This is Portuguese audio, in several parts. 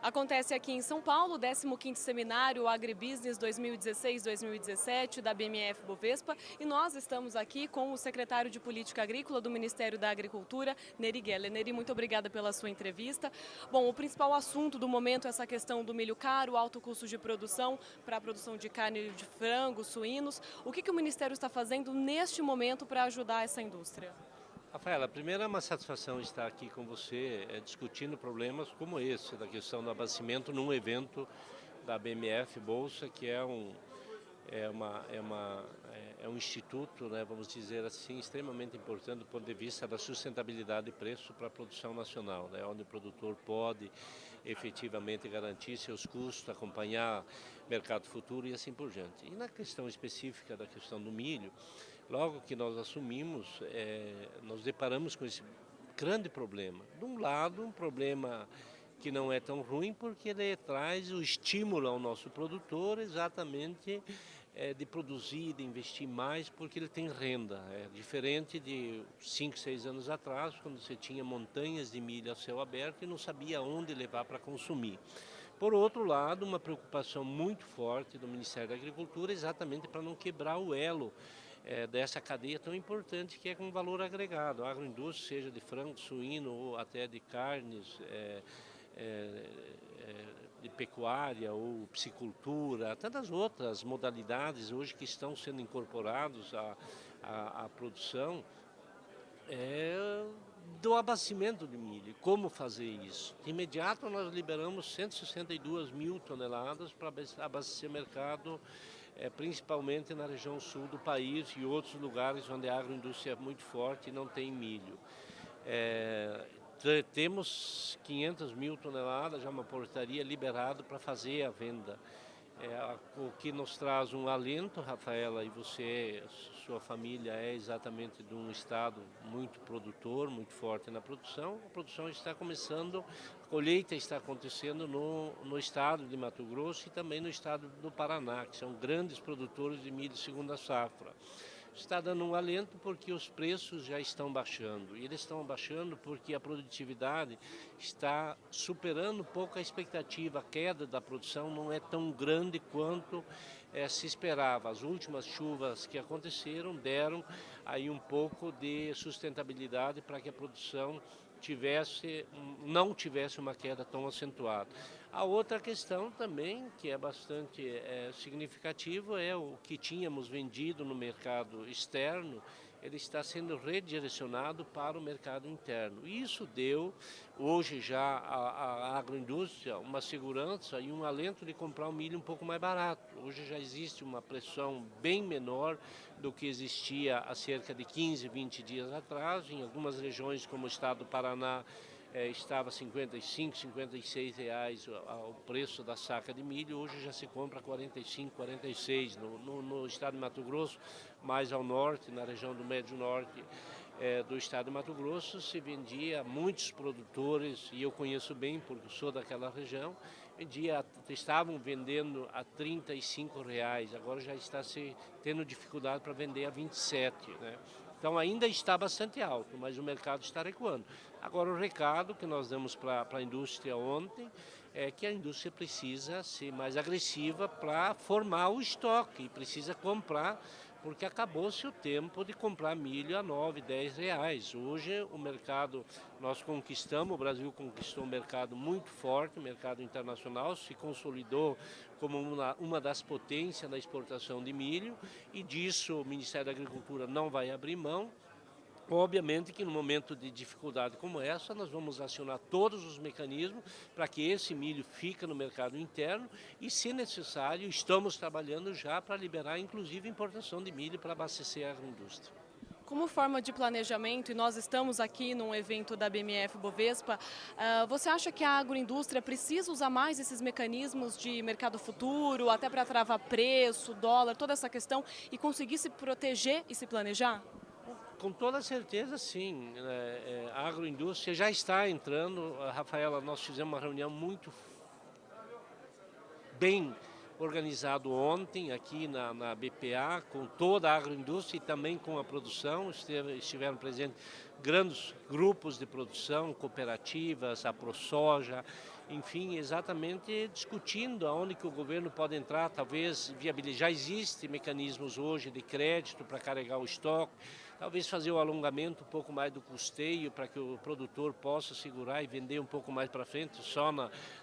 Acontece aqui em São Paulo o 15º Seminário Agribusiness 2016-2017 da BMF Bovespa e nós estamos aqui com o secretário de Política Agrícola do Ministério da Agricultura, Nery Geller. Nery, muito obrigada pela sua entrevista. Bom, o principal assunto do momento é essa questão do milho caro, alto custo de produção para a produção de carne de frango, suínos. O que o Ministério está fazendo neste momento para ajudar essa indústria? Rafaela, primeiro é uma satisfação estar aqui com você discutindo problemas como esse, da questão do abastecimento num evento da BMF Bolsa, que é um instituto, né, vamos dizer assim, extremamente importante do ponto de vista da sustentabilidade de preço para a produção nacional, né, onde o produtor pode efetivamente garantir seus custos, acompanhar mercado futuro e assim por diante. E na questão específica da questão do milho, logo que nós assumimos, nós deparamos com esse grande problema. De um lado, um problema que não é tão ruim porque ele traz o estímulo ao nosso produtor exatamente de produzir, de investir mais, porque ele tem renda. É diferente de 5, 6 anos atrás, quando você tinha montanhas de milho a céu aberto e não sabia onde levar para consumir. Por outro lado, uma preocupação muito forte do Ministério da Agricultura exatamente para não quebrar o elo dessa cadeia tão importante que é com valor agregado. A agroindústria, seja de frango, suíno ou até de carnes, de pecuária ou piscicultura, tantas outras modalidades hoje que estão sendo incorporados à produção do abastecimento de milho. Como fazer isso? De imediato nós liberamos 162 mil toneladas para abastecer o mercado, principalmente na região sul do país e outros lugares onde a agroindústria é muito forte e não tem milho. Temos 500 mil toneladas, já uma portaria liberada para fazer a venda. O que nos traz um alento, Rafaela, e você, sua família é exatamente de um estado muito produtor, muito forte na produção. A produção está começando, a colheita está acontecendo no estado de Mato Grosso e também no estado do Paraná, que são grandes produtores de milho de segunda safra. Está dando um alento porque os preços já estão baixando. E eles estão baixando porque a produtividade está superando um pouco a expectativa. A queda da produção não é tão grande quanto se esperava. As últimas chuvas que aconteceram deram aí um pouco de sustentabilidade para que a produção não tivesse uma queda tão acentuada. A outra questão também, que é bastante significativo, é o que tínhamos vendido no mercado externo, ele está sendo redirecionado para o mercado interno. Isso deu, hoje já, à agroindústria uma segurança e um alento de comprar o milho um pouco mais barato. Hoje já existe uma pressão bem menor do que existia há cerca de 15, 20 dias atrás. Em algumas regiões, como o estado do Paraná, estava R$ 55, R$ 56 o preço da saca de milho, hoje já se compra 45, 46 no estado de Mato Grosso, mais ao norte, na região do Médio Norte do estado de Mato Grosso, se vendia a muitos produtores, e eu conheço bem porque sou daquela região, estavam vendendo a R$ 35, agora já está tendo dificuldade para vender a 27, né? Então ainda está bastante alto, mas o mercado está recuando. Agora o recado que nós damos para a indústria ontem é que a indústria precisa ser mais agressiva para formar o estoque, precisa comprar, porque acabou-se o tempo de comprar milho a R$ 9, R$ 10. Hoje o mercado, o Brasil conquistou um mercado muito forte, o mercado internacional, se consolidou como uma das potências na exportação de milho e disso o Ministério da Agricultura não vai abrir mão. Obviamente que no momento de dificuldade como essa, nós vamos acionar todos os mecanismos para que esse milho fique no mercado interno e, se necessário, estamos trabalhando já para liberar, inclusive, importação de milho para abastecer a agroindústria. Como forma de planejamento, e nós estamos aqui num evento da BMF Bovespa, você acha que a agroindústria precisa usar mais esses mecanismos de mercado futuro, até para travar preço, dólar, toda essa questão, e conseguir se proteger e se planejar? Com toda certeza, sim. A agroindústria já está entrando. Rafaela, nós fizemos uma reunião muito bem organizado ontem aqui na BPA, com toda a agroindústria e também com a produção. Estiveram presentes grandes grupos de produção, cooperativas, a ProSoja enfim, exatamente discutindo aonde que o governo pode entrar, talvez viabilizar. Já existem mecanismos hoje de crédito para carregar o estoque, talvez fazer o alongamento um pouco mais do custeio para que o produtor possa segurar e vender um pouco mais para frente,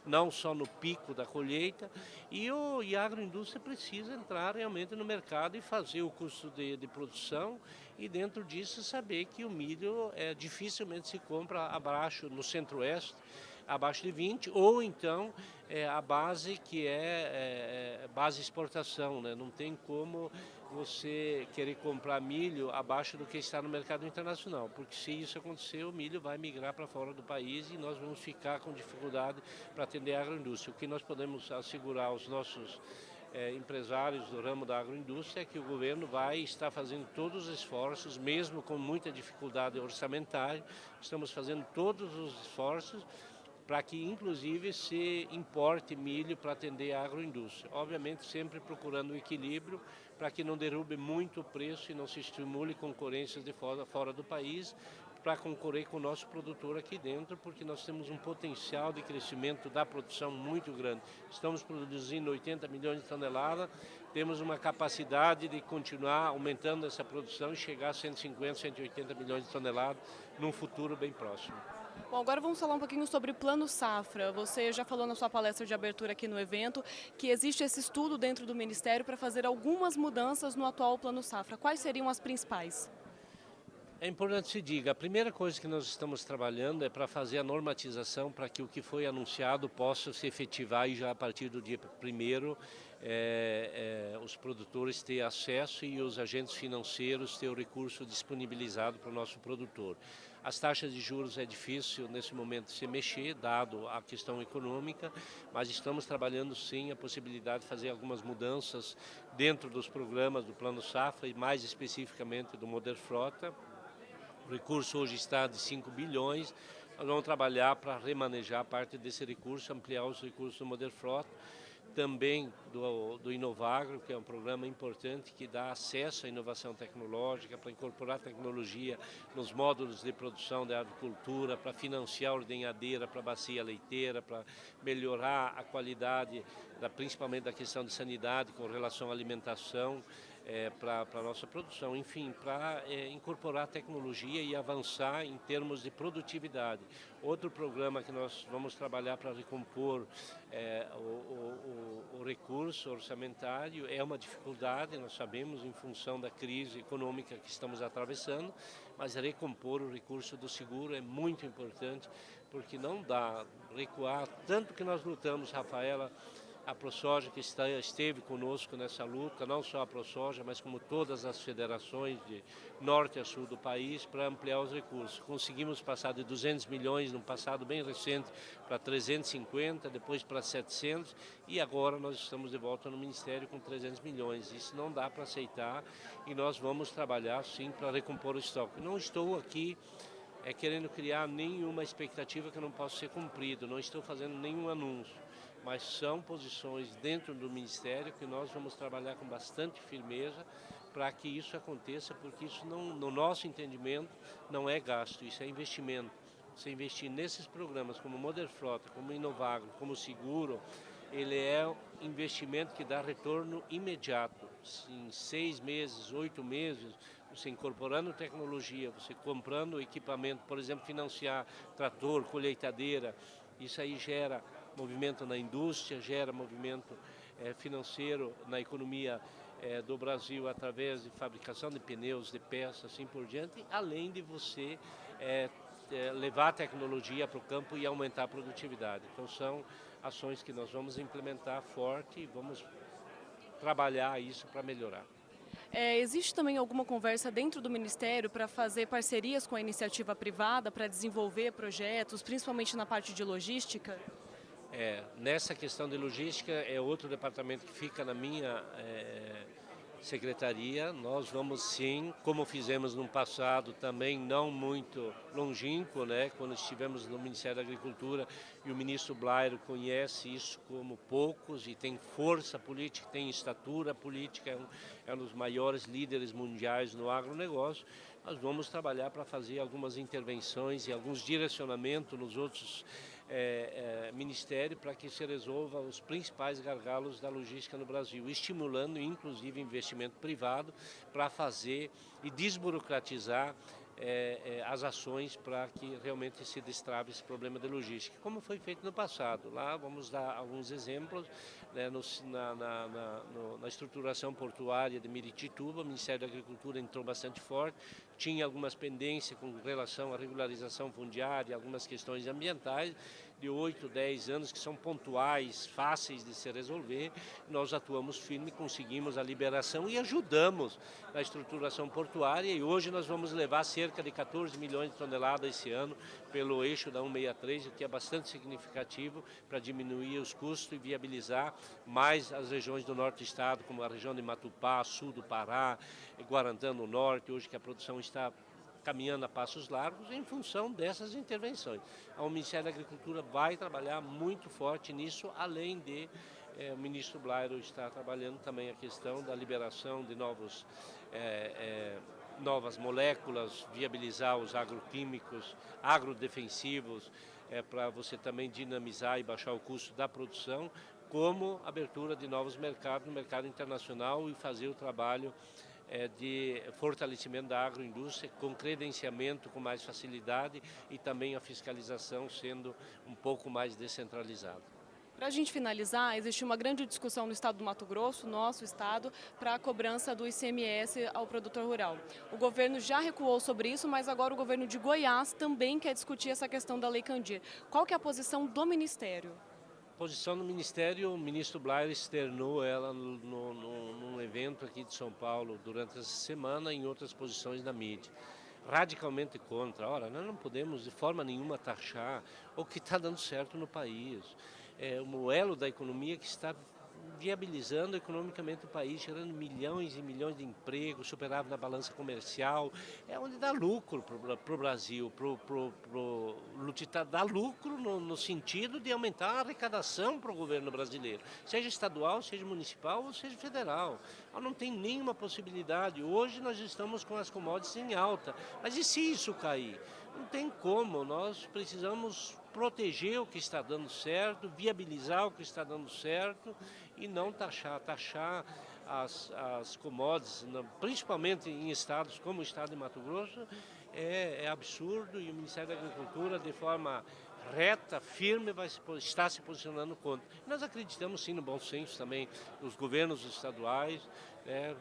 não só no pico da colheita. E a agroindústria precisa entrar realmente no mercado e fazer o custo de produção e dentro disso saber que o milho dificilmente se compra abaixo, no centro-oeste, abaixo de 20, ou então a base que é base exportação, né? Não tem como você querer comprar milho abaixo do que está no mercado internacional, porque se isso acontecer, o milho vai migrar para fora do país e nós vamos ficar com dificuldade para atender a agroindústria. O que nós podemos assegurar aos nossos empresários do ramo da agroindústria é que o governo vai estar fazendo todos os esforços, mesmo com muita dificuldade orçamentária, estamos fazendo todos os esforços para que inclusive se importe milho para atender a agroindústria. Obviamente sempre procurando o equilíbrio para que não derrube muito o preço e não se estimule concorrências de fora do país, para concorrer com o nosso produtor aqui dentro, porque nós temos um potencial de crescimento da produção muito grande. Estamos produzindo 80 milhões de toneladas, temos uma capacidade de continuar aumentando essa produção e chegar a 150, 180 milhões de toneladas num futuro bem próximo. Bom, agora vamos falar um pouquinho sobre o Plano Safra. Você já falou na sua palestra de abertura aqui no evento que existe esse estudo dentro do Ministério para fazer algumas mudanças no atual Plano Safra. Quais seriam as principais? É importante se diga, a primeira coisa que nós estamos trabalhando é para fazer a normatização para que o que foi anunciado possa se efetivar e já a partir do dia 1º os produtores ter acesso e os agentes financeiros ter o recurso disponibilizado para o nosso produtor. As taxas de juros é difícil nesse momento se mexer, dado a questão econômica, mas estamos trabalhando sim a possibilidade de fazer algumas mudanças dentro dos programas do Plano Safra e mais especificamente do Moderfrota. O recurso hoje está de 5 bilhões, nós vamos trabalhar para remanejar parte desse recurso, ampliar os recursos do Moderfrota, também do Inovagro, que é um programa importante que dá acesso à inovação tecnológica, para incorporar tecnologia nos módulos de produção da agricultura, para financiar a ordenhadeira, para a bacia leiteira, para melhorar a qualidade, principalmente da questão de sanidade com relação à alimentação, para a nossa produção, enfim, para incorporar tecnologia e avançar em termos de produtividade. Outro programa que nós vamos trabalhar para recompor o recurso orçamentário é uma dificuldade, nós sabemos, em função da crise econômica que estamos atravessando, mas recompor o recurso do seguro é muito importante, porque não dá recuar, tanto que nós lutamos, Rafaela, a ProSoja que esteve conosco nessa luta, não só a ProSoja, mas como todas as federações de norte a sul do país, para ampliar os recursos. Conseguimos passar de 200 milhões, num passado bem recente, para 350, depois para 700, e agora nós estamos de volta no Ministério com 300 milhões. Isso não dá para aceitar e nós vamos trabalhar, sim, para recompor o estoque. Não estou aqui querendo criar nenhuma expectativa que não possa ser cumprida, não estou fazendo nenhum anúncio, mas são posições dentro do Ministério que nós vamos trabalhar com bastante firmeza para que isso aconteça, porque isso, não, no nosso entendimento, não é gasto, isso é investimento. Você investir nesses programas como Moderfrota, como Inovagro, como Seguro, ele é um investimento que dá retorno imediato. Em 6 meses, 8 meses, você incorporando tecnologia, você comprando equipamento, por exemplo, financiar trator, colheitadeira, isso aí gera movimento na indústria, gera movimento financeiro na economia do Brasil através de fabricação de pneus, de peças, assim por diante, além de você levar a tecnologia para o campo e aumentar a produtividade. Então são ações que nós vamos implementar forte e vamos trabalhar isso para melhorar. Existe também alguma conversa dentro do Ministério para fazer parcerias com a iniciativa privada para desenvolver projetos, principalmente na parte de logística? Nessa questão de logística é outro departamento que fica na minha secretaria. Nós vamos sim, como fizemos no passado, também não muito longínquo, né? Quando estivemos no Ministério da Agricultura e o ministro Blairo conhece isso como poucos e tem força política, tem estatura política, é um dos maiores líderes mundiais no agronegócio. Nós vamos trabalhar para fazer algumas intervenções e alguns direcionamentos nos outros ministério para que se resolva os principais gargalos da logística no Brasil, estimulando inclusive investimento privado para fazer e desburocratizar as ações para que realmente se destrave esse problema de logística, como foi feito no passado. Lá vamos dar alguns exemplos, né, na estruturação portuária de Miritituba, o Ministério da Agricultura entrou bastante forte, tinha algumas pendências com relação à regularização fundiária, algumas questões ambientais, de 8, 10 anos, que são pontuais, fáceis de se resolver. Nós atuamos firme, conseguimos a liberação e ajudamos na estruturação portuária, e hoje nós vamos levar cerca de 14 milhões de toneladas esse ano pelo eixo da 163, o que é bastante significativo para diminuir os custos e viabilizar mais as regiões do norte do estado, como a região de Matupá, sul do Pará, Guarantã no norte, hoje que a produção está caminhando a passos largos em função dessas intervenções. O Ministério da Agricultura vai trabalhar muito forte nisso, além de o ministro Blairo está trabalhando também a questão da liberação de novas moléculas, viabilizar os agroquímicos, agrodefensivos, para você também dinamizar e baixar o custo da produção, como abertura de novos mercados no mercado internacional e fazer o trabalho de fortalecimento da agroindústria, com credenciamento com mais facilidade e também a fiscalização sendo um pouco mais descentralizada. Para a gente finalizar, existe uma grande discussão no estado do Mato Grosso, nosso estado, para a cobrança do ICMS ao produtor rural. O governo já recuou sobre isso, mas agora o governo de Goiás também quer discutir essa questão da Lei Candir. Qual que é a posição do Ministério? A posição do Ministério, o ministro Blairo externou ela num evento aqui de São Paulo durante essa semana, em outras posições da mídia. Radicalmente contra. Ora, nós não podemos de forma nenhuma taxar o que está dando certo no país. É o elo da economia que está viabilizando economicamente o país, gerando milhões e milhões de empregos, superávit na balança comercial, é onde dá lucro para o Brasil, dá lucro no sentido de aumentar a arrecadação para o governo brasileiro, seja estadual, seja municipal ou seja federal. Não tem nenhuma possibilidade. Hoje nós estamos com as commodities em alta, mas e se isso cair? Não tem como, nós precisamos proteger o que está dando certo, viabilizar o que está dando certo e não taxar as commodities, principalmente em estados como o estado de Mato Grosso, é absurdo, e o Ministério da Agricultura, de forma reta, firme, está se posicionando contra. Nós acreditamos sim no bom senso também dos governos estaduais,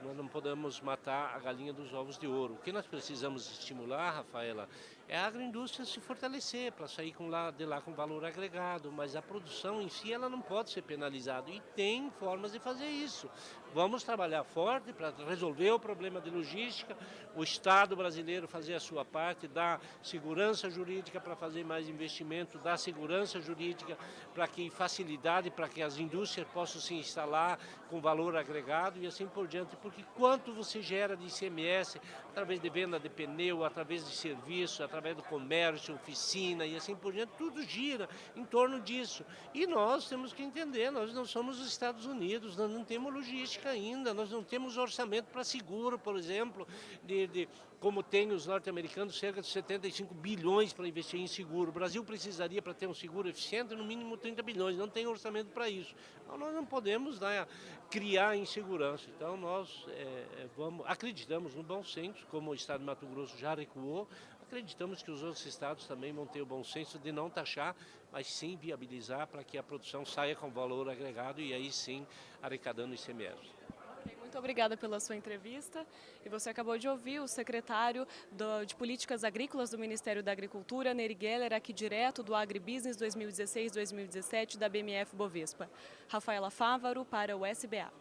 nós não podemos matar a galinha dos ovos de ouro. O que nós precisamos estimular, Rafaela, é a agroindústria se fortalecer para sair de lá com valor agregado, mas a produção em si ela não pode ser penalizada e tem formas de fazer isso. Vamos trabalhar forte para resolver o problema de logística, o Estado brasileiro fazer a sua parte, dar segurança jurídica para fazer mais investimento, dar segurança jurídica para que facilidade para que as indústrias possam se instalar com valor agregado e assim por diante, porque quanto você gera de ICMS através de venda de pneu, através de serviço, através do comércio, oficina e assim por diante, tudo gira em torno disso. E nós temos que entender, nós não somos os Estados Unidos, nós não temos logística ainda, nós não temos orçamento para seguro, por exemplo, como tem os norte-americanos, cerca de 75 bilhões para investir em seguro. O Brasil precisaria, para ter um seguro eficiente, no mínimo 30 bilhões, não tem orçamento para isso. Então nós não podemos criar insegurança. Então nós acreditamos no bom senso, como o estado de Mato Grosso já recuou, acreditamos que os outros estados também vão ter o bom senso de não taxar, mas sim viabilizar para que a produção saia com valor agregado e aí sim arrecadando ICMS. Muito obrigada pela sua entrevista. E você acabou de ouvir o secretário de Políticas Agrícolas do Ministério da Agricultura, Nery Geller, aqui direto do Agribusiness 2016-2017 da BMF Bovespa. Rafaela Fávaro para o SBA.